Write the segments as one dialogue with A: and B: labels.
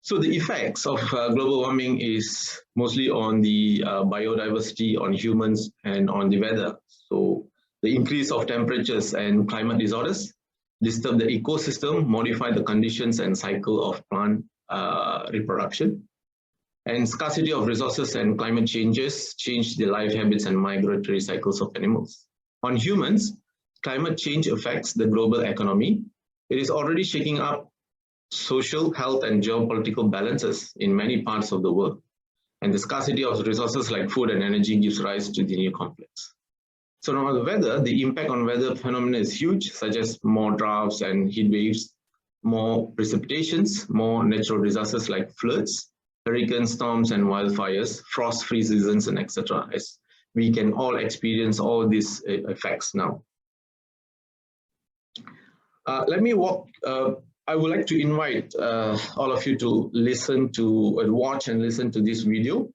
A: So the effects of global warming is mostly on the biodiversity, on humans, and on the weather. So the increase of temperatures and climate disorders disturb the ecosystem, modify the conditions and cycle of plant reproduction. And scarcity of resources and climate changes change the life habits and migratory cycles of animals. On humans, climate change affects the global economy. It is already shaking up social, health, and geopolitical balances in many parts of the world. And the scarcity of resources like food and energy gives rise to the new conflicts. So now the weather, the impact on weather phenomena is huge, such as more droughts and heat waves, more precipitations, more natural disasters like floods, hurricane storms and wildfires, frost-free seasons, and etc. As we can all experience all these effects now. I would like to invite all of you to listen to, watch and listen to this video.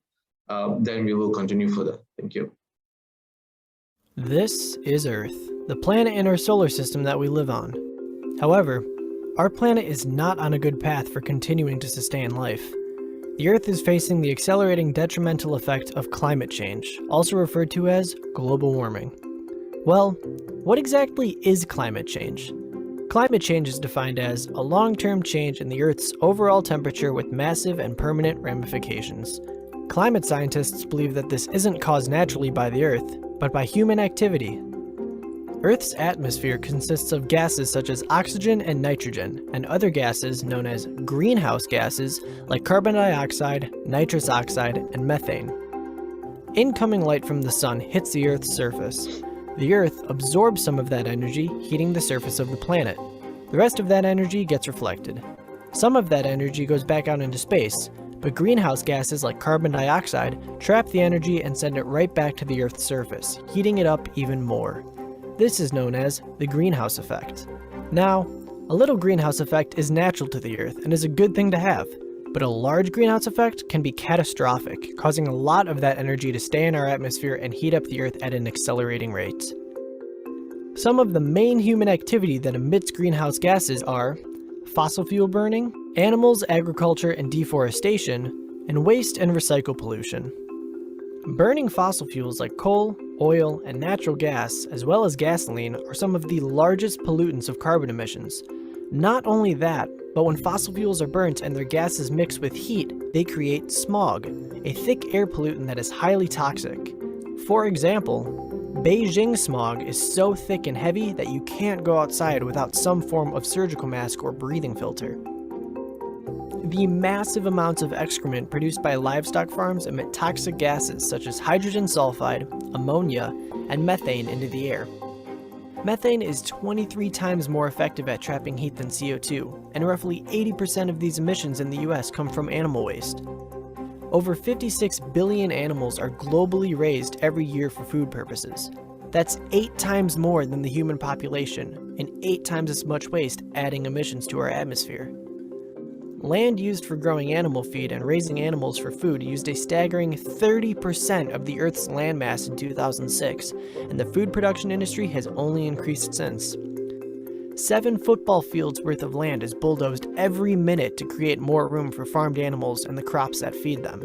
A: Then we will continue further. Thank you.
B: This is Earth, the planet in our solar system that we live on. However, our planet is not on a good path for continuing to sustain life. The Earth is facing the accelerating detrimental effect of climate change, also referred to as global warming. Well, what exactly is climate change? Climate change is defined as a long-term change in the Earth's overall temperature with massive and permanent ramifications. Climate scientists believe that this isn't caused naturally by the Earth, but by human activity. Earth's atmosphere consists of gases such as oxygen and nitrogen, and other gases known as greenhouse gases like carbon dioxide, nitrous oxide, and methane. Incoming light from the sun hits the Earth's surface. The Earth absorbs some of that energy, heating the surface of the planet. The rest of that energy gets reflected. Some of that energy goes back out into space, but greenhouse gases like carbon dioxide trap the energy and send it right back to the Earth's surface, heating it up even more. This is known as the greenhouse effect. Now, a little greenhouse effect is natural to the Earth and is a good thing to have, but a large greenhouse effect can be catastrophic, causing a lot of that energy to stay in our atmosphere and heat up the Earth at an accelerating rate. Some of the main human activity that emits greenhouse gases are fossil fuel burning, animals, agriculture, and deforestation, and waste and recycle pollution. Burning fossil fuels like coal, oil, and natural gas, as well as gasoline, are some of the largest pollutants of carbon emissions. Not only that, but when fossil fuels are burnt and their gases mix with heat, they create smog, a thick air pollutant that is highly toxic. For example, Beijing smog is so thick and heavy that you can't go outside without some form of surgical mask or breathing filter. The massive amounts of excrement produced by livestock farms emit toxic gases such as hydrogen sulfide, ammonia, and methane into the air. Methane is 23 times more effective at trapping heat than CO2, and roughly 80% of these emissions in the US come from animal waste. Over 56 billion animals are globally raised every year for food purposes. That's 8 times more than the human population, and 8 times as much waste adding emissions to our atmosphere. Land used for growing animal feed and raising animals for food used a staggering 30% of the Earth's landmass in 2006, and the food production industry has only increased since. 7 football fields worth of land is bulldozed every minute to create more room for farmed animals and the crops that feed them.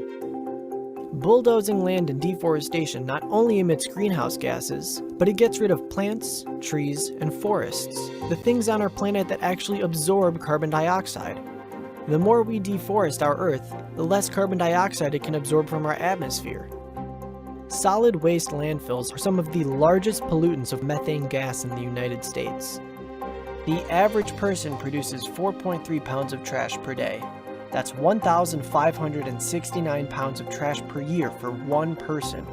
B: Bulldozing land and deforestation not only emits greenhouse gases, but it gets rid of plants, trees, and forests, the things on our planet that actually absorb carbon dioxide. The more we deforest our Earth, the less carbon dioxide it can absorb from our atmosphere. Solid waste landfills are some of the largest pollutants of methane gas in the United States. The average person produces 4.3 pounds of trash per day. That's 1,569 pounds of trash per year for one person.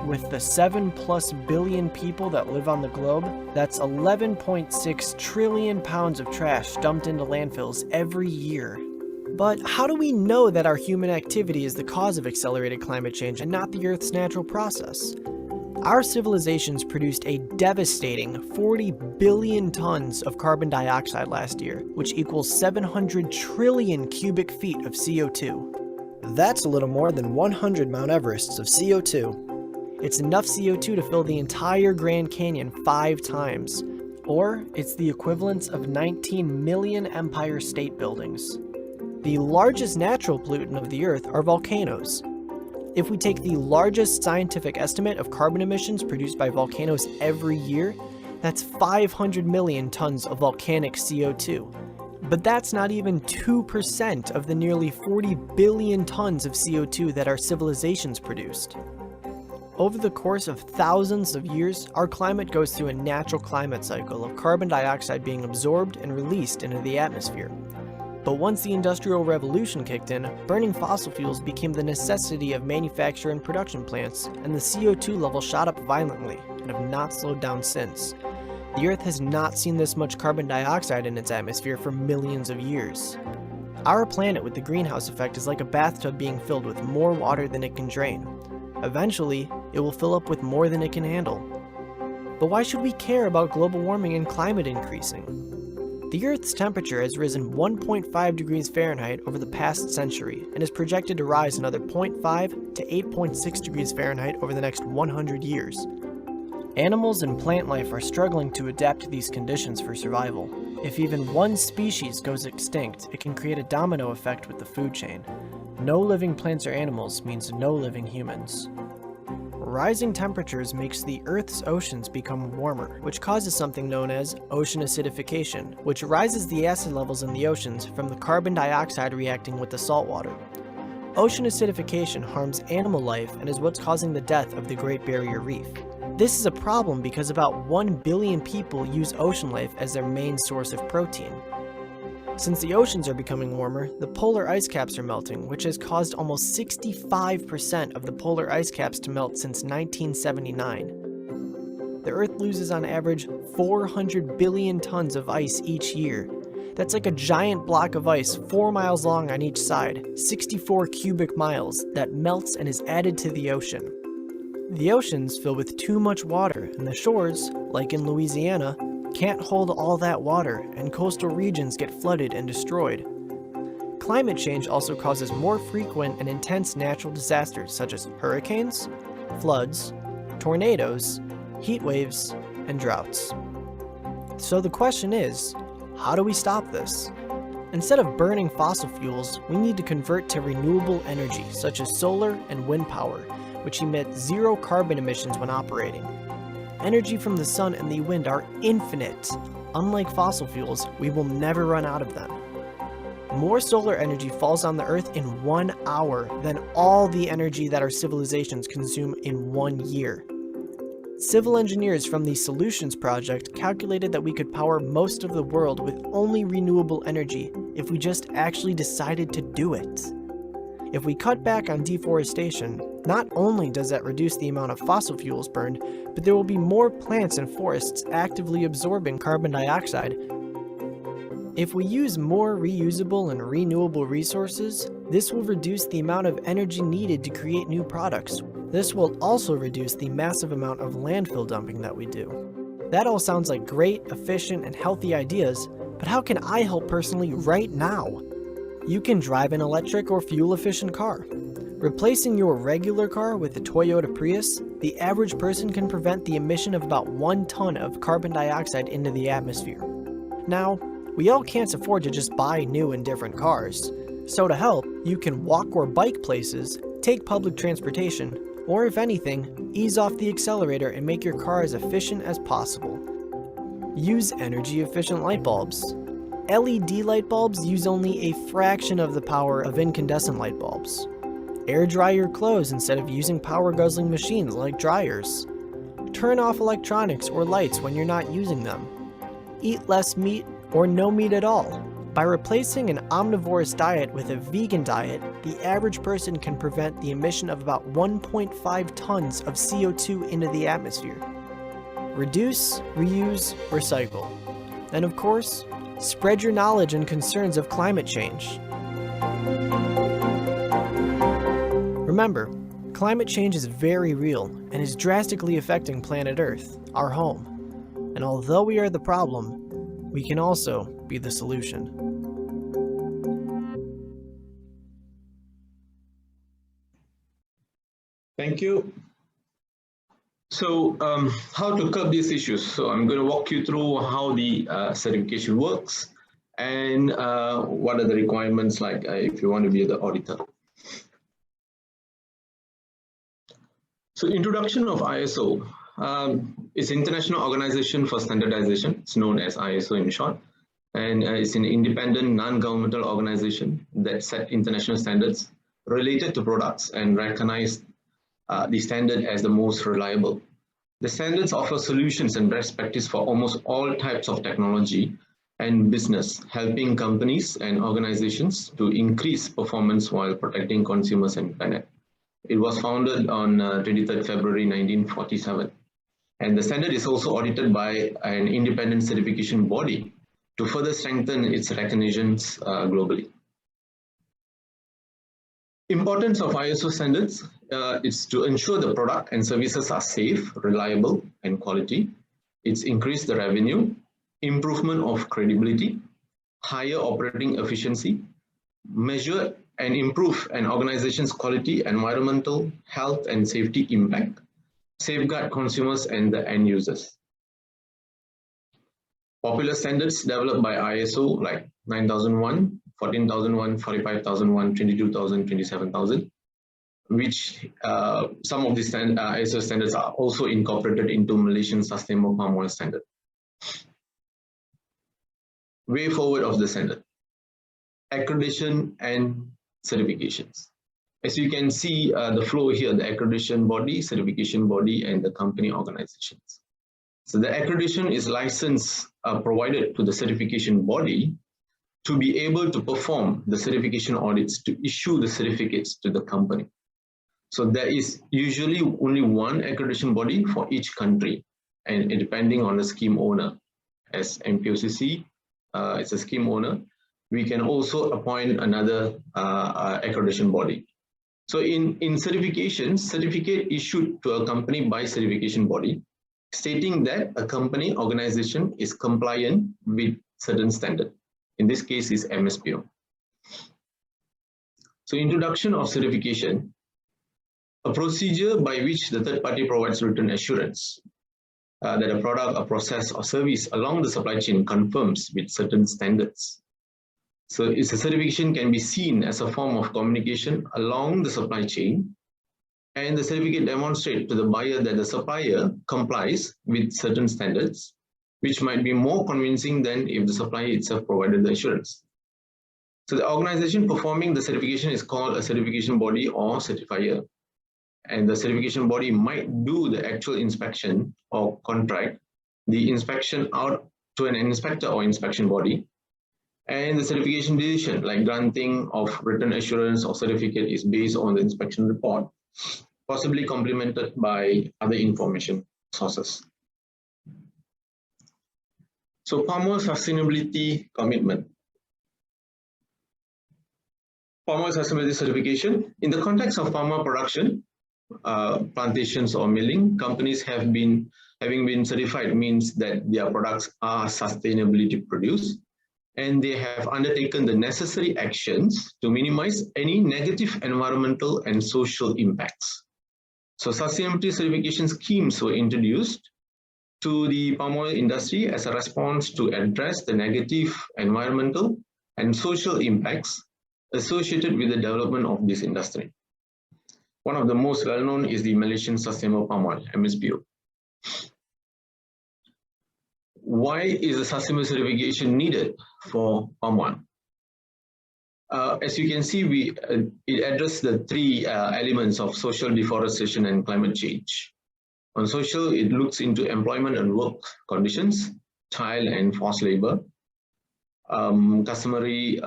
B: With the 7+ billion people that live on the globe, that's 11.6 trillion pounds of trash dumped into landfills every year. But how do we know that our human activity is the cause of accelerated climate change and not the Earth's natural process? Our civilizations produced a devastating 40 billion tons of carbon dioxide last year, which equals 700 trillion cubic feet of CO2. That's a little more than 100 Mount Everests of CO2. It's enough CO2 to fill the entire Grand Canyon 5 times, or it's the equivalent of 19 million Empire State Buildings. The largest natural pollutant of the Earth are volcanoes. If we take the largest scientific estimate of carbon emissions produced by volcanoes every year, that's 500 million tons of volcanic CO2. But that's not even 2% of the nearly 40 billion tons of CO2 that our civilizations produced. Over the course of thousands of years, our climate goes through a natural climate cycle of carbon dioxide being absorbed and released into the atmosphere. But once the Industrial Revolution kicked in, burning fossil fuels became the necessity of manufacture and production plants, and the CO2 level shot up violently and have not slowed down since. The Earth has not seen this much carbon dioxide in its atmosphere for millions of years. Our planet with the greenhouse effect is like a bathtub being filled with more water than it can drain. Eventually, it will fill up with more than it can handle. But why should we care about global warming and climate increasing? The Earth's temperature has risen 1.5 degrees Fahrenheit over the past century and is projected to rise another 0.5 to 8.6 degrees Fahrenheit over the next 100 years. Animals and plant life are struggling to adapt to these conditions for survival. If even one species goes extinct, it can create a domino effect with the food chain. No living plants or animals means no living humans. Rising temperatures makes the Earth's oceans become warmer, which causes something known as ocean acidification, which rises the acid levels in the oceans from the carbon dioxide reacting with the salt water. Ocean acidification harms animal life and is what's causing the death of the Great Barrier Reef. This is a problem because about 1 billion people use ocean life as their main source of protein. Since the oceans are becoming warmer, the polar ice caps are melting, which has caused almost 65% of the polar ice caps to melt since 1979. The Earth loses on average 400 billion tons of ice each year. That's like a giant block of ice 4 miles long on each side, 64 cubic miles, that melts and is added to the ocean. The oceans fill with too much water, and the shores, like in Louisiana, can't hold all that water, and coastal regions get flooded and destroyed. Climate change also causes more frequent and intense natural disasters such as hurricanes, floods, tornadoes, heat waves, and droughts. So the question is, how do we stop this? Instead of burning fossil fuels, we need to convert to renewable energy such as solar and wind power, which emit zero carbon emissions when operating. Energy from the sun and the wind are infinite. Unlike fossil fuels, we will never run out of them. More solar energy falls on the Earth in 1 hour than all the energy that our civilizations consume in 1 year. Civil engineers from the Solutions Project calculated that we could power most of the world with only renewable energy if we just actually decided to do it. If we cut back on deforestation, not only does that reduce the amount of fossil fuels burned, but there will be more plants and forests actively absorbing carbon dioxide. If we use more reusable and renewable resources, this will reduce the amount of energy needed to create new products. This will also reduce the massive amount of landfill dumping that we do. That all sounds like great, efficient, and healthy ideas, but how can I help personally right now? You can drive an electric or fuel-efficient car. Replacing your regular car with a Toyota Prius, the average person can prevent the emission of about 1 ton of carbon dioxide into the atmosphere. Now, we all can't afford to just buy new and different cars. So to help, you can walk or bike places, take public transportation, or if anything, ease off the accelerator and make your car as efficient as possible. Use energy-efficient light bulbs. LED light bulbs use only a fraction of the power of incandescent light bulbs. Air dry your clothes instead of using power-guzzling machines like dryers. Turn off electronics or lights when you're not using them. Eat less meat or no meat at all. By replacing an omnivorous diet with a vegan diet, the average person can prevent the emission of about 1.5 tons of CO2 into the atmosphere. Reduce, reuse, recycle. And of course, spread your knowledge and concerns of climate change. Remember, climate change is very real and is drastically affecting planet Earth, our home. And although we are the problem, we can also be the solution.
A: Thank you. So how to curb these issues? So I'm going to walk you through how the certification works and what are the requirements like if you want to be the auditor. So introduction of ISO is International Organization for Standardization. It's known as ISO in short, and it's an independent non-governmental organization that set international standards related to products and recognize the standard as the most reliable. The standards offer solutions and best practice for almost all types of technology and business, helping companies and organizations to increase performance while protecting consumers and planet. It was founded on 23rd February 1947, and the standard is also audited by an independent certification body to further strengthen its recognitions globally. Importance of ISO standards is to ensure the product and services are safe, reliable, and quality. It's increased the revenue, improvement of credibility, higher operating efficiency, measure and improve an organization's quality, environmental, health, and safety impact, safeguard consumers and the end users. Popular standards developed by ISO like 9001, 14001, 45001, 22000, 27000, which some of these ISO standards are also incorporated into Malaysian Sustainable Palm Oil Standard. Way forward of the standard. Accreditation and certifications. As you can see the flow here, the accreditation body, certification body, and the company organizations. So the accreditation is license provided to the certification body to be able to perform the certification audits, to issue the certificates to the company. So there is usually only one accreditation body for each country, and depending on the scheme owner. As MPOCC, it's a scheme owner, we can also appoint another accreditation body. So in certifications, certificate issued to a company by certification body, stating that a company organization is compliant with certain standard. In this case is MSPO. So introduction of certification, a procedure by which the third party provides written assurance that a product, a process, or service along the supply chain conforms with certain standards. So its certification can be seen as a form of communication along the supply chain, and the certificate demonstrates to the buyer that the supplier complies with certain standards, which might be more convincing than if the supplier itself provided the assurance. So the organization performing the certification is called a certification body or certifier, and the certification body might do the actual inspection or contract the inspection out to an inspector or inspection body. And the certification decision, like granting of written assurance or certificate, is based on the inspection report, possibly complemented by other information sources. So palm oil sustainability commitment. Palm oil sustainability certification. In the context of palm oil production, plantations or milling, companies having been certified means that their products are sustainably produced, and they have undertaken the necessary actions to minimize any negative environmental and social impacts. So sustainability certification schemes were introduced to the palm oil industry as a response to address the negative environmental and social impacts associated with the development of this industry. One of the most well-known is the Malaysian Sustainable Palm Oil, MSPO. Why is a sustainable certification needed for palm oil? As you can see, it addresses the three elements of social deforestation and climate change. On social, it looks into employment and work conditions, child and forced labor, customary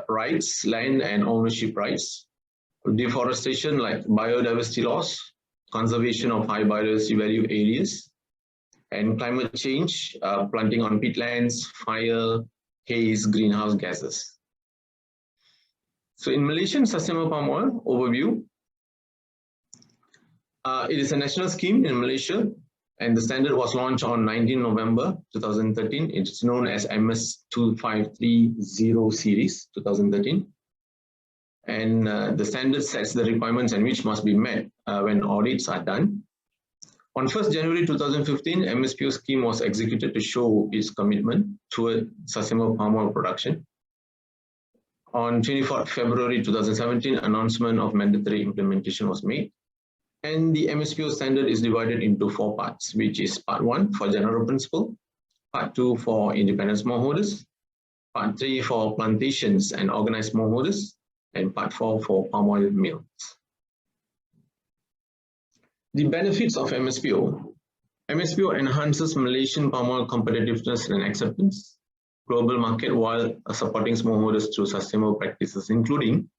A: rights, land and ownership rights, deforestation like biodiversity loss, conservation of high biodiversity value areas, and climate change, planting on peatlands, fire, haze, greenhouse gases. So in Malaysian Sustainable Palm Oil overview, it is a national scheme in Malaysia, and the standard was launched on 19 November 2013. It's known as MS2530 series 2013. And the standard sets the requirements and which must be met when audits are done. On 1st January 2015, MSPO scheme was executed to show its commitment toward sustainable palm oil production. On 24th February 2017, announcement of mandatory implementation was made. And the MSPO standard is divided into 4 parts, which is part 1 for general principle, part 2 for independent smallholders, part 3 for plantations and organized smallholders, and part 4 for palm oil mills. The benefits of MSPO. MSPO enhances Malaysian palm oil competitiveness and acceptance, global market, while supporting smallholders through sustainable practices, including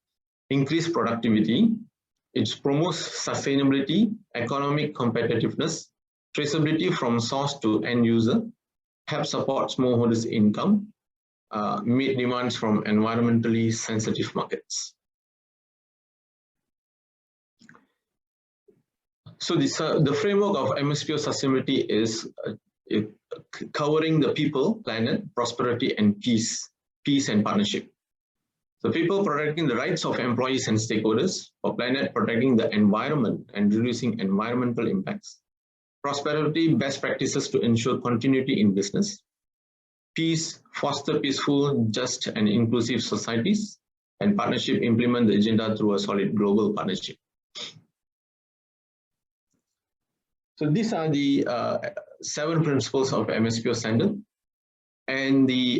A: increased productivity. It promotes sustainability, economic competitiveness, traceability from source to end user, helps support smallholders' income, meet demands from environmentally sensitive markets. So the framework of MSPO sustainability is covering the people, planet, prosperity, and peace and partnership. So people protecting the rights of employees and stakeholders, for planet protecting the environment and reducing environmental impacts, prosperity, best practices to ensure continuity in business, peace, foster peaceful, just and inclusive societies, and partnership, implement the agenda through a solid global partnership. So these are the 7 principles of MSPO standard, and the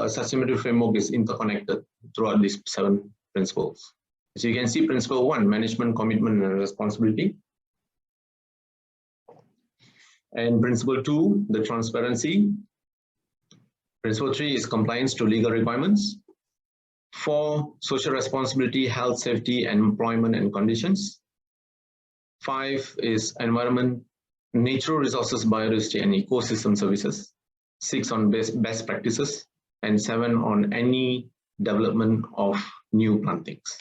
A: sustainability framework is interconnected throughout these 7 principles. So you can see principle 1, management, commitment, and responsibility. And principle 2, the transparency. Principle 3 is compliance to legal requirements. 4, social responsibility, health, safety, and employment and conditions. 5 is environment, natural resources, biodiversity, and ecosystem services. 6 on best practices, and 7 on any development of new plantings.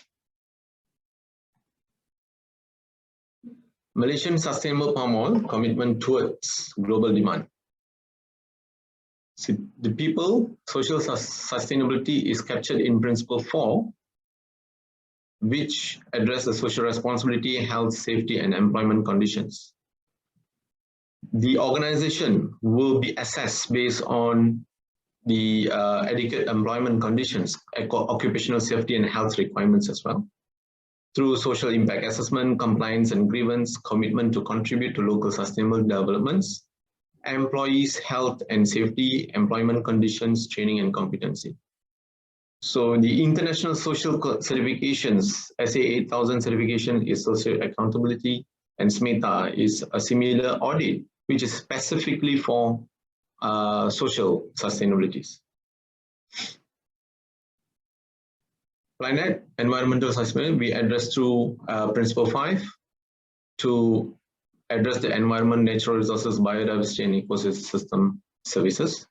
A: Malaysian sustainable palm oil commitment towards global demand. See, the people, social sustainability is captured in principle 4, which address the social responsibility, health, safety, and employment conditions. The organization will be assessed based on the adequate employment conditions, occupational safety and health requirements as well, through social impact assessment, compliance and grievance, commitment to contribute to local sustainable developments, employees' health and safety, employment conditions, training and competency. So the international social certifications, SA 8000 certification is social accountability, and SMETA is a similar audit, which is specifically for social sustainabilities. Planet, environmental sustainability, we address through principle 5 to address the environment, natural resources, biodiversity, and ecosystem services.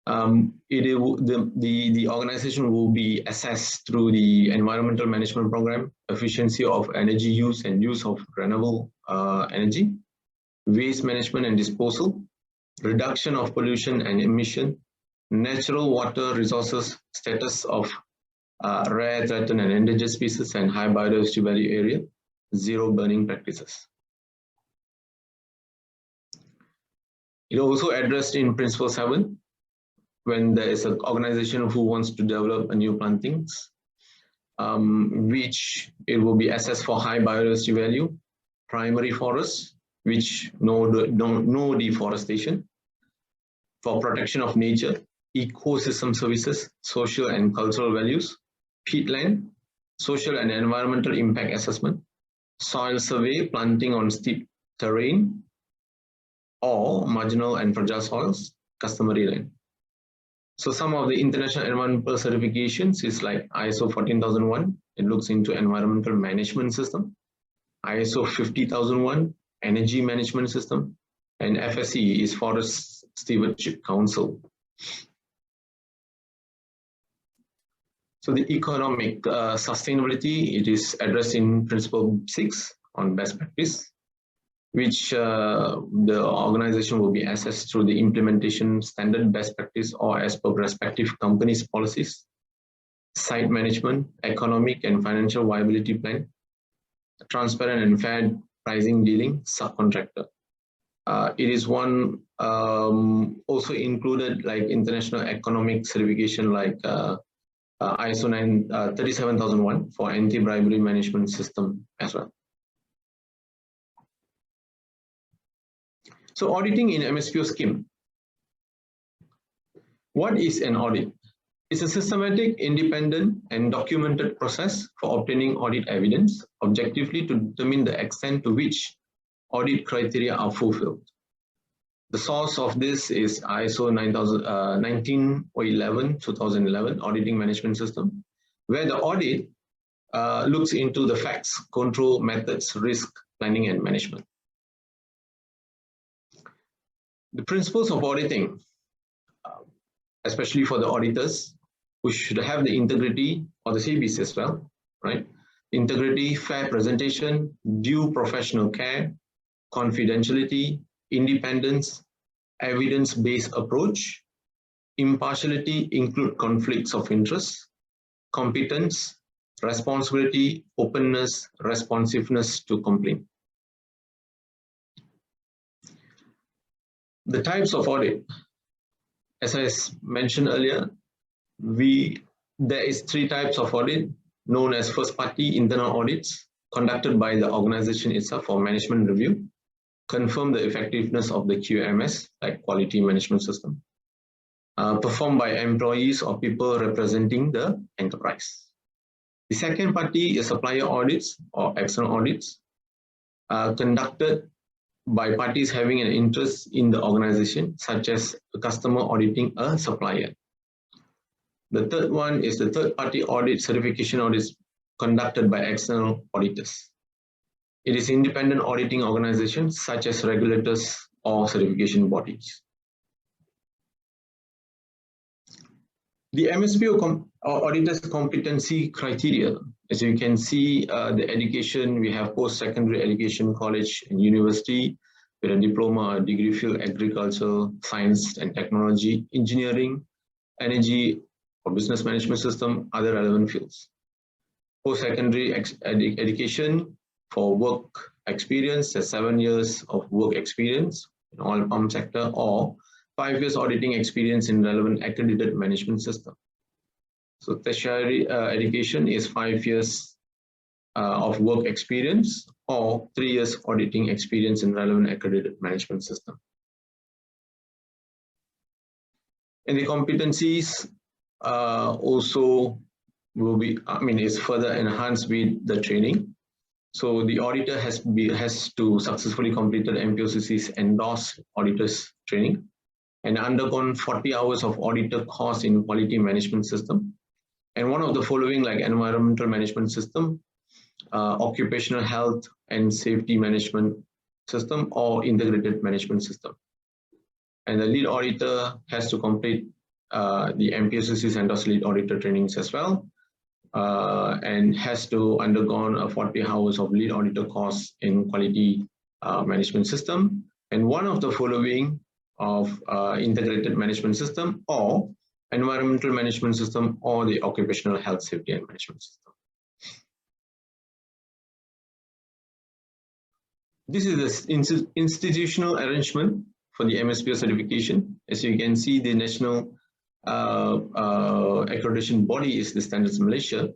A: The organization will be assessed through the environmental management program, efficiency of energy use and use of renewable energy, waste management and disposal, reduction of pollution and emission, natural water resources, status of rare, threatened, and endangered species, and high biodiversity value area, zero burning practices. It also addressed in principle 7, when there is an organization who wants to develop a new plantings, which it will be assessed for high biodiversity value, primary forests, which no deforestation, for protection of nature, ecosystem services, social and cultural values, peatland, social and environmental impact assessment, soil survey, planting on steep terrain or marginal and fragile soils, customary land. So some of the international environmental certifications is like ISO 14001, it looks into environmental management system, ISO 50001, energy management system, and FSC is Forest Stewardship Council. So the economic sustainability, it is addressed in principle 6 on best practice, which the organization will be assessed through the implementation standard best practice or as per respective companies' policies, site management, economic and financial viability plan, transparent and fair pricing dealing, subcontractor. It is one also included like international economic certification like ISO 37001 for anti-bribery management system as well. So auditing in MSPO scheme. What is an audit? It's a systematic, independent, and documented process for obtaining audit evidence objectively to determine the extent to which audit criteria are fulfilled. The source of this is ISO 2011 Auditing Management System, where the audit looks into the facts, control, methods, risk, planning, and management. The principles of auditing, especially for the auditors, who should have the integrity, or the CBs as well, right? Integrity, fair presentation, due professional care, confidentiality, independence, evidence-based approach, impartiality include conflicts of interest, competence, responsibility, openness, responsiveness to complaint. The types of audit, as I mentioned earlier, there is 3 types of audit known as first-party internal audits conducted by the organization itself for management review, confirm the effectiveness of the QMS, like quality management system, performed by employees or people representing the enterprise. The second party is supplier audits or external audits conducted by parties having an interest in the organization, such as a customer auditing a supplier. The third one is the third-party audit certification audits conducted by external auditors. It is independent auditing organizations such as regulators or certification bodies. The MSPO auditors competency criteria, as you can see, the education, we have post-secondary education, college and university with a diploma or degree field, agriculture, science and technology, engineering, energy or business management system, other relevant fields. Post-secondary education for work experience, 7 years of work experience in oil palm sector, or 5 years auditing experience in relevant accredited management system. So tertiary education is 5 years of work experience or 3 years auditing experience in relevant accredited management system. And the competencies also will be, is further enhanced with the training. So the auditor has to successfully completed MPOCC's endorsed auditors training and undergone 40 hours of auditor course in quality management system. And one of the following, like environmental management system, occupational health and safety management system, or integrated management system. And the lead auditor has to complete the MPOCC's endorsed lead auditor trainings as well, and has to undergone 40 hours of lead auditor course in quality management system, and one of the following of integrated management system, or environmental management system, or the occupational health, safety and management system. This is the institutional arrangement for the MSPO certification. As you can see, the national accreditation body is the Standards Malaysia,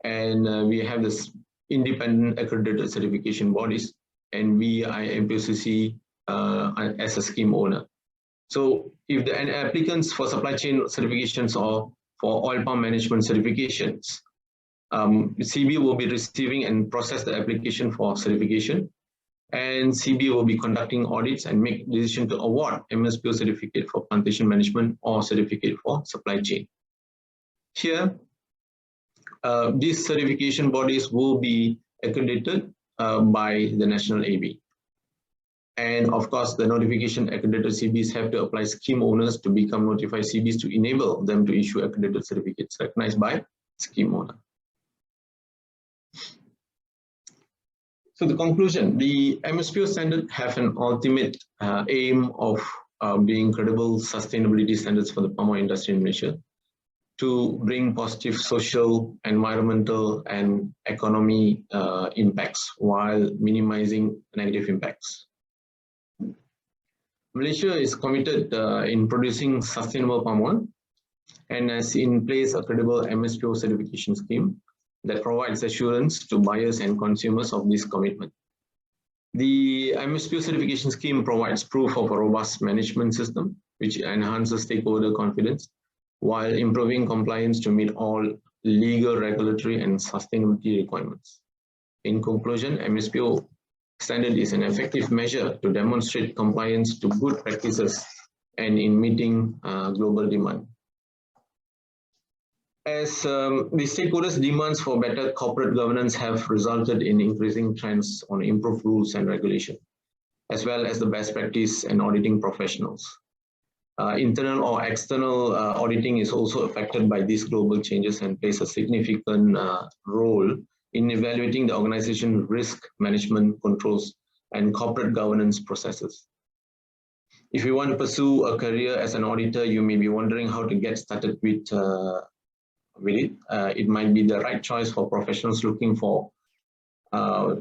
A: and we have this independent accredited certification bodies, and we are MPOCC as a scheme owner. So if the applicants for supply chain certifications or for oil palm management certifications, CB will be receiving and process the application for certification, and CB will be conducting audits and make decision to award MSPO certificate for plantation management or certificate for supply chain. Here, these certification bodies will be accredited by the national AB. And of course, the notification accredited CBs have to apply scheme owners to become notified CBs to enable them to issue accredited certificates recognized by scheme owner. So the conclusion, the MSPO standard have an ultimate aim of being credible sustainability standards for the palm oil industry in Malaysia, to bring positive social, environmental and economy impacts while minimizing negative impacts. Malaysia is committed in producing sustainable palm oil and has in place a credible MSPO certification scheme that provides assurance to buyers and consumers of this commitment. The MSPO certification scheme provides proof of a robust management system, which enhances stakeholder confidence while improving compliance to meet all legal, regulatory, and sustainability requirements. In conclusion, MSPO standard is an effective measure to demonstrate compliance to good practices and in meeting global demand. As the stakeholders' demands for better corporate governance have resulted in increasing trends on improved rules and regulation, as well as the best practice and auditing professionals. Internal or external auditing is also affected by these global changes and plays a significant role in evaluating the organization's risk management controls and corporate governance processes. If you want to pursue a career as an auditor, you may be wondering how to get started with it. It might be the right choice for professionals looking for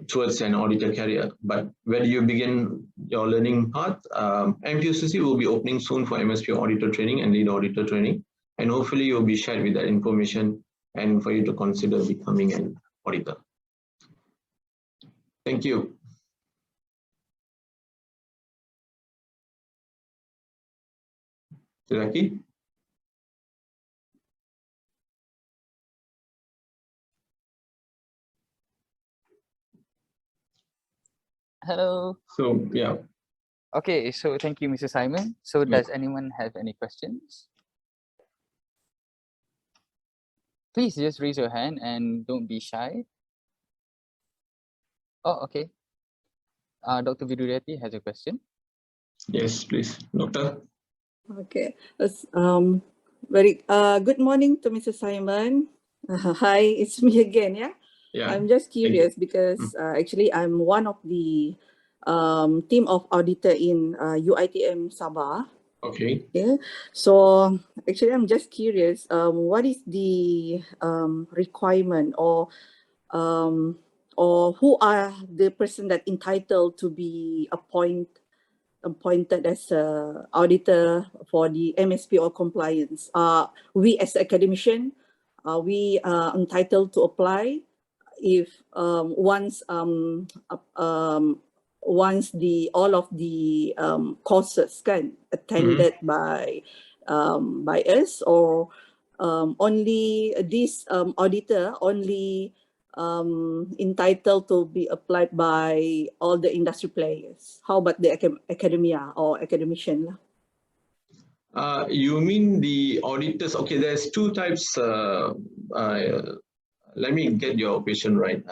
A: towards an auditor career. But where do you begin your learning path? MPOCC will be opening soon for MSPO auditor training and lead auditor training, and hopefully you'll be shared with that information and for you to consider becoming an auditor. Thank you. Zaki?
C: Hello.
A: So, yeah.
C: Okay, so thank you, Mr. Simon. So does anyone have any questions? Please just raise your hand and don't be shy. Oh, okay. Dr. Vidurati has a question.
A: Yes, please, Doctor.
D: Okay. Very good morning to Mr. Simon. Hi, it's me again. Yeah.
A: Yeah.
D: I'm just curious because actually I'm one of the team of auditor in UiTM Sabah.
A: Okay.
D: Yeah. So actually, I'm just curious. What is the requirement or who are the person that entitled to be appointed as a auditor for the MSPO compliance? We as academician, we are entitled to apply if once all of the courses attended by us, or only this auditor only entitled to be applied by all the industry players? How about the academia or academician?
A: You mean the auditors? Okay, there's two types. Let me get your question right.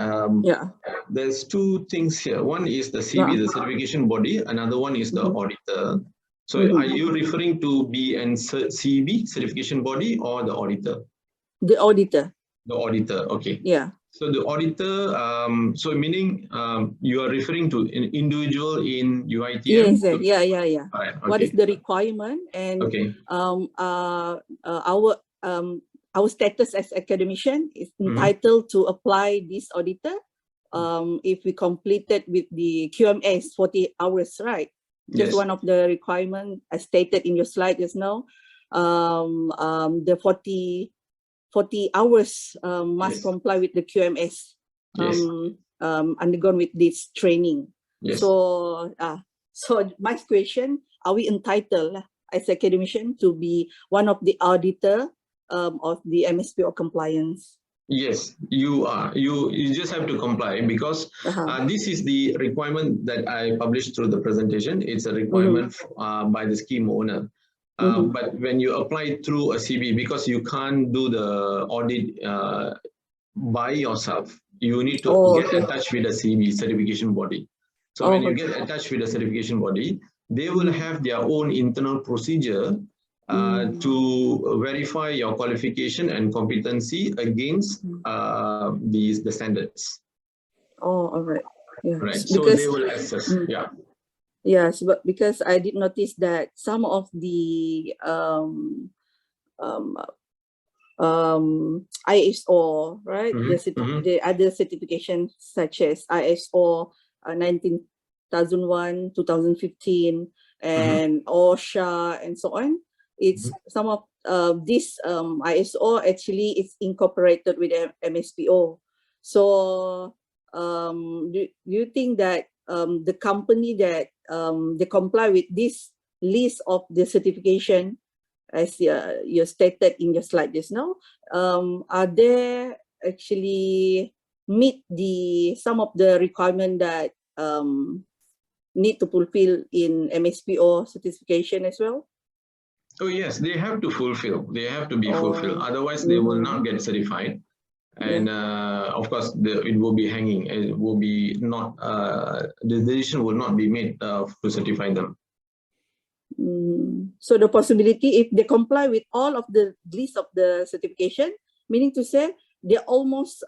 D: Yeah.
A: There's two things here. One is the CB, the certification body. Another one is the auditor. So are you referring to CB, certification body, or the auditor?
D: The auditor.
A: The auditor, okay.
D: Yeah.
A: So the auditor, so meaning you are referring to an individual in UiTM?
D: Yes, yeah.
A: Right, okay.
D: What is the requirement? And our status as academician is entitled to apply this auditor if we completed with the QMS 40 hours, right? Just one of the requirements as stated in your slide just now. The 40 hours must comply with the QMS undergone with this training. So my question, are we entitled as academician to be one of the auditor of the MSPO compliance? Yes,
A: you are. You just have to comply because this is the requirement that I published through the presentation. It's a requirement by the scheme owner. But when you apply through a CB, because you can't do the audit by yourself, you need to get in touch with a CB, certification body. So when you get in touch with a certification body, they will have their own internal procedure to verify your qualification and competency against the standards.
D: Oh, all right. Yeah.
A: Right. So because, they will assess. Yeah.
D: Yes, but because I did notice that some of the ISO, right? The other certifications such as ISO 19001, 2015, and OSHA and so on. It's some of this ISO actually is incorporated with MSPO. So do you think that the company that they comply with this list of the certification, as you stated in your slide just now, are they actually meet some of the requirement that need to fulfill in MSPO certification as well?
A: Oh yes, they have to fulfill. They have to be fulfilled. Otherwise, they will not get certified. And of course, it will be hanging. It will be not. The decision will not be made to certify them.
D: So the possibility, if they comply with all of the list of the certification, meaning to say they almost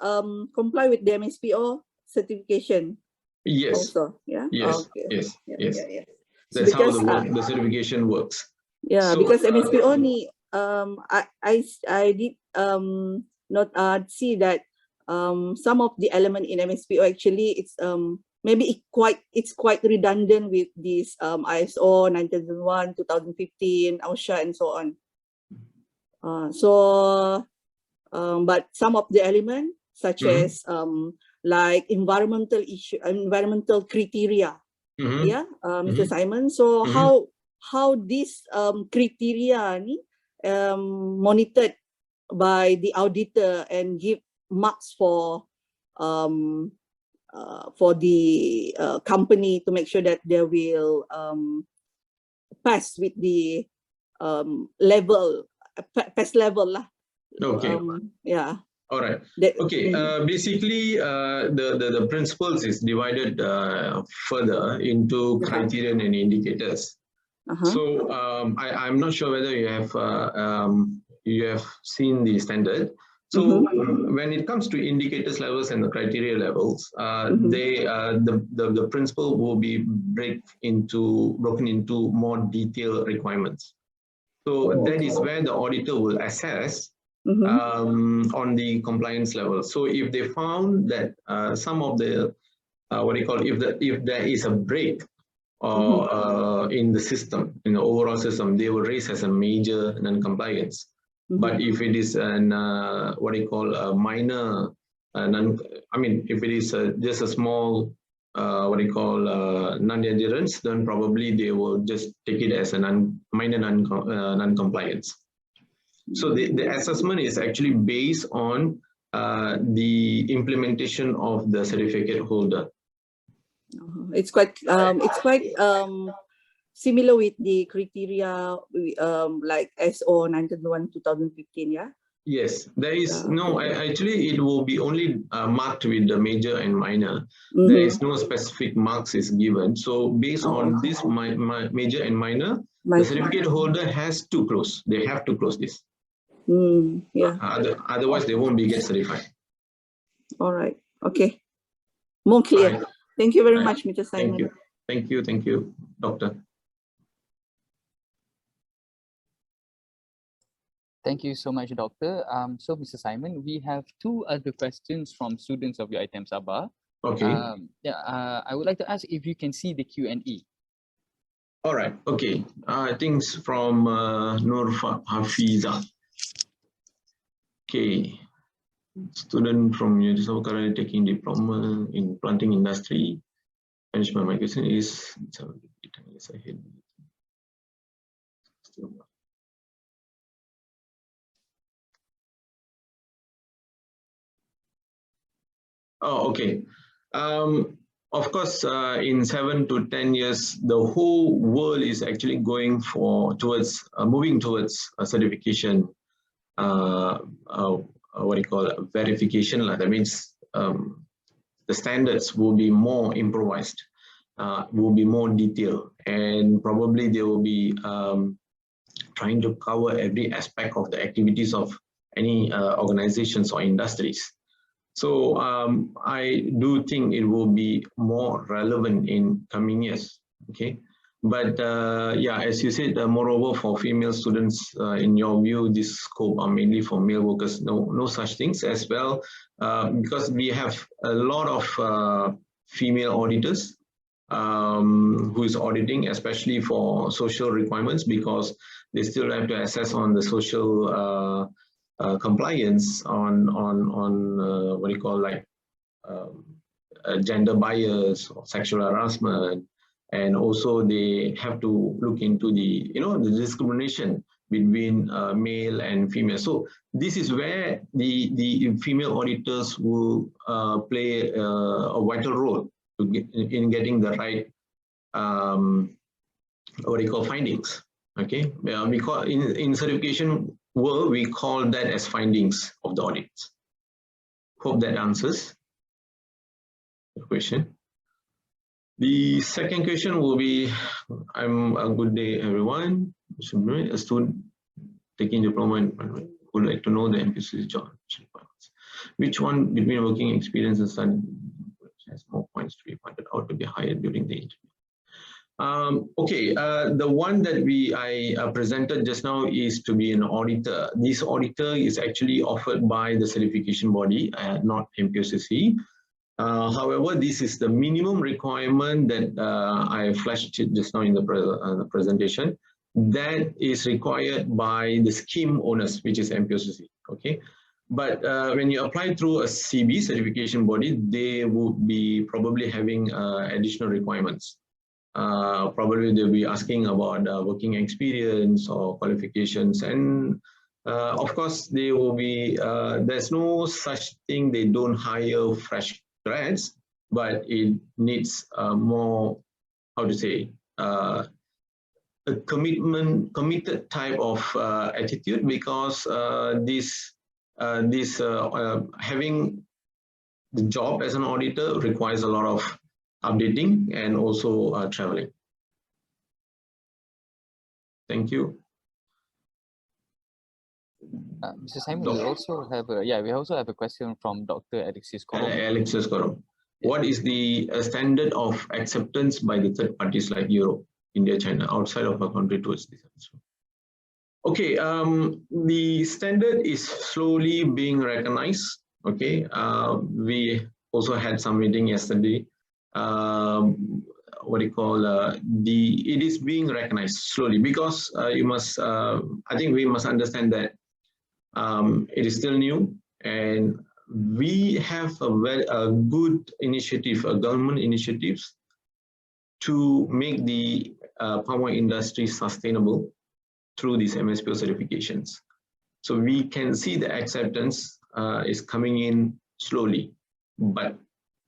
D: comply with the MSPO certification.
A: Yes.
D: Also, yeah.
A: Yes.
D: Okay.
A: Yes.
D: Yeah,
A: yes.
D: Yeah, yeah.
A: That's how the certification works.
D: Yeah,
A: so,
D: because MSPO ni I did not see that some of the element in MSPO actually it's maybe it's quite redundant with this ISO 9001, 2015, OSHA and so on. But some of the elements such as like environmental criteria, yeah, Mr. Simon. So how this criteria ni monitored by the auditor and give marks for the company to make sure that they will pass with the pass level lah.
A: Okay.
D: Yeah.
A: All right. Okay. Basically, the principles is divided further into criterion and indicators. So I'm not sure whether you have seen the standard. So when it comes to indicators levels and the criteria levels, the principle will be broken into more detailed requirements. So that is where the auditor will assess on the compliance level. So if they found that some of the if there is a break in the system, in the overall system, they will raise as a major non-compliance. But if it is an a minor if it is just a small non-adherence, then probably they will just take it as a minor non-compliance. So the assessment is actually based on the implementation of the certificate holder.
D: It's quite similar with the criteria like SO 91/2015, yeah.
A: Yes, there is actually it will be only marked with the major and minor. There is no specific marks is given. So based on this major and minor, the certificate holder has to close. They have to close this.
D: Yeah.
A: Otherwise, they won't be get certified.
D: All right. Okay. More clear. Right. Thank you very much, Mr. Simon.
A: Thank you. Thank you, Doctor.
C: Thank you so much, Doctor. So, Mr. Simon, we have two other questions from students of UiTM Sabah.
A: Okay.
C: I would like to ask if you can see the Q&A.
A: All right. Okay. I think it's from Nur Hafiza. Okay. Student from UiTM Sabah currently taking diploma in planting industry. Management. My question is okay. Of course, in 7 to 10 years, the whole world is actually going moving towards a certification. Verification. That means the standards will be more improvised, will be more detailed, and probably they will be trying to cover every aspect of the activities of any organizations or industries. So I do think it will be more relevant in coming years. Okay. But yeah, as you said, moreover, for female students, in your view, this scope are mainly for male workers. No such things as well, because we have a lot of female auditors who is auditing, especially for social requirements, because they still have to assess on the social compliance on what do you call, like gender bias or sexual harassment, and also they have to look into the the discrimination between male and female. So this is where the female auditors will play a vital role in getting the right what do you call, findings. Okay, we call in certification world, we call that as findings of the audits. Hope that answers the question. The second question will be, a good day everyone. A student taking diploma would like to know the MPOCC job requirements. Which one between working experience and study has more points to be pointed out to be higher during the interview? Okay, the one that I presented just now is to be an auditor. This auditor is actually offered by the certification body, not MPOCC. However, this is the minimum requirement that I flashed just now in the presentation. That is required by the scheme owners, which is MPOCC. Okay, but when you apply through a CB certification body, they will be probably having additional requirements. Probably they'll be asking about working experience or qualifications, and of course they will be. There's no such thing. They don't hire fresh grads, but it needs more, how to say, a committed type of attitude, because having the job as an auditor requires a lot of updating and also traveling. Thank you.
C: Mr. Simon, we also have a question from Dr. Alexis Korom.
A: Alexis Korom. What is the standard of acceptance by the third parties like Europe, India, China, outside of our country towards this? Okay, the standard is slowly being recognized. Okay, we also had some meeting yesterday. What do you call, it is being recognized slowly, because you must, I think we must understand that it is still new, and we have a good initiative, government initiatives to make the palm oil industry sustainable through these MSPO certifications. So we can see the acceptance is coming in slowly, but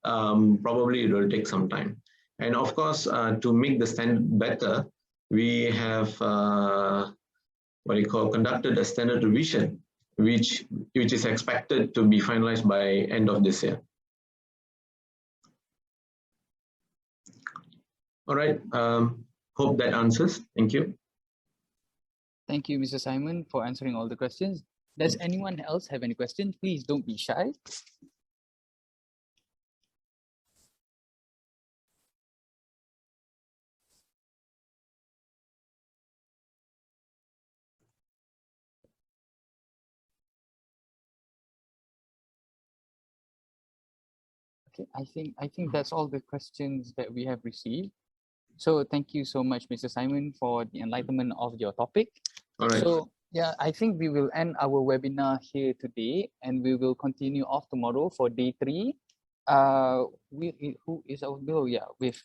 A: probably it will take some time. And of course, to make the standard better, we have conducted a standard revision, which is expected to be finalized by end of this year. All right. Hope that answers. Thank you.
C: Thank you, Mr. Simon, for answering all the questions. Does anyone else have any questions? Please don't be shy. Okay, I think that's all the questions that we have received. So thank you so much, Mr. Simon, for the enlightenment of your topic.
A: All right.
C: So yeah, I think we will end our webinar here today, and we will continue off tomorrow for day 3. Who is our below? Yeah, with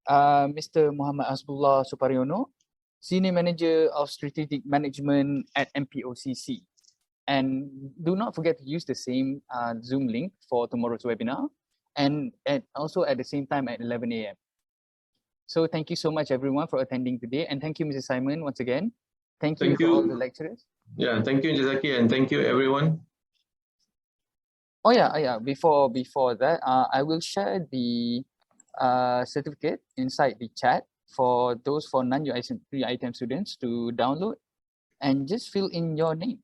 C: Mr. Muhammad Asbullah Supariono, Senior Manager of Strategic Management at MPOCC. And do not forget to use the same Zoom link for tomorrow's webinar, and also at the same time at 11 a.m. So thank you so much, everyone, for attending today. And thank you, Mr. Simon, once again. Thank you for all the lecturers.
A: Yeah, thank you, Jazaki, and thank you, everyone.
C: Oh, yeah. Before that, I will share the certificate inside the chat for those for non-UiTM students to download, and just fill in your name.